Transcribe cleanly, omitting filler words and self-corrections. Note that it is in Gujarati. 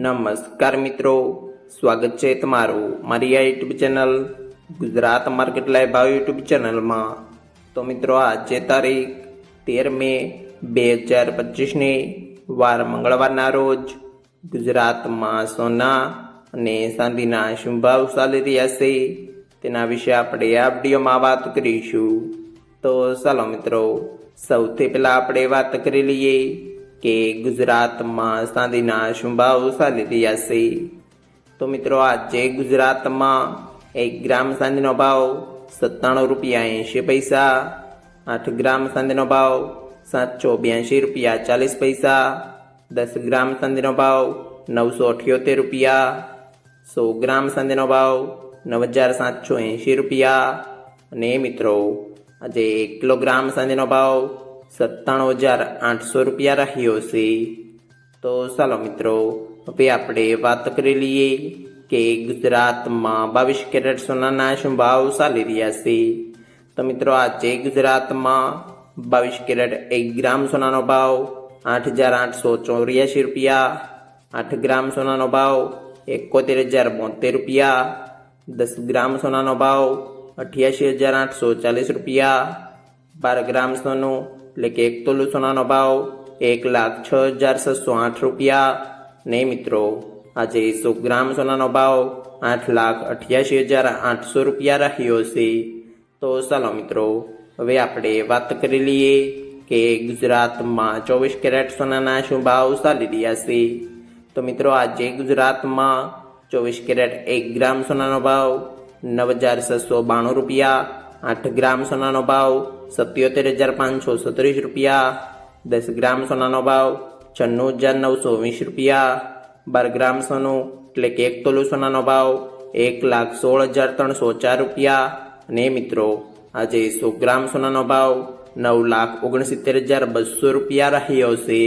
નમસ્કાર મિત્રો, સ્વાગત છે તમારું મારી આ YouTube channel Gujarat market live ભાવ યુટ્યુબ ચેનલમાં। તો મિત્રો આજે તારીખ 13 મે 2025 વાર મંગળવારના રોજ ગુજરાતમાં સોના અને ચાંદીના શું ભાવ ચાલી રહ્યા છે તેના વિશે આપણે આ વિડીયોમાં વાત કરીશું। તો ચાલો મિત્રો, સૌથી પહેલાં આપણે વાત કરી લઈએ કે ગુજરાતમાં ચાંદીના શું ભાવ ચાલી રહ્યા છે। તો મિત્રો આજે ગુજરાતમાં 1 ગ્રામ ચાંદીનો ભાવ 97 રૂપિયા 80 પૈસા, 8 ગ્રામ ચાંદીનો ભાવ 782 રૂપિયા 40 પૈસા, 10 ગ્રામ ચાંદીનો ભાવ 978 રૂપિયા, 100 ગ્રામ ચાંદીનો ભાવ 9780 રૂપિયા અને મિત્રો આજે 1 કિલોગ્રામ ચાંદીનો ભાવ 97,800 રૂપિયા રહ્યો છે। તો ચાલો મિત્રો, હવે આપણે વાત કરી લઈએ કે ગુજરાતમાં 22 કેરેટ સોનાના શું ભાવ ચાલી રહ્યા છે। તો મિત્રો આજે ગુજરાતમાં 22 કેરેટ 1 ગ્રામ સોનાનો ભાવ 8,884 રૂપિયા, 8 ગ્રામ સોનાનો ભાવ 71,072 રૂપિયા, 10 ગ્રામ સોનાનો ભાવ 88,840 રૂપિયા, 12 ગ્રામ સોનું એટલે કે 1 તોલું સોનાનો ભાવ 1,06,608 રૂપિયા ને મિત્રો આજે 100 ગ્રામ સોનાનો ભાવ 8,88,800 રૂપિયા રહ્યો છે। તો ચાલો મિત્રો, હવે આપણે વાત કરી લઈએ કે ગુજરાતમાં 24 કેરેટ સોનાના શું ભાવ ચાલી રહ્યા છે। તો મિત્રો આજે ગુજરાતમાં 24 કેરેટ 1 ગ્રામ સોનાનો ભાવ 9,692 રૂપિયા, 8 ગ્રામ સોનાનો ભાવ 77,537 રૂપિયા, 10 ગ્રામ સોનાનો ભાવ 96,920 રૂપિયા, 12 ગ્રામ સોનું એટલે કે 1 તોલું સોનાનો ભાવ 1,16,304 રૂપિયા અને મિત્રો આજે 100 ગ્રામ સોનાનો ભાવ 9,69,200 રૂપિયા રહ્યો છે।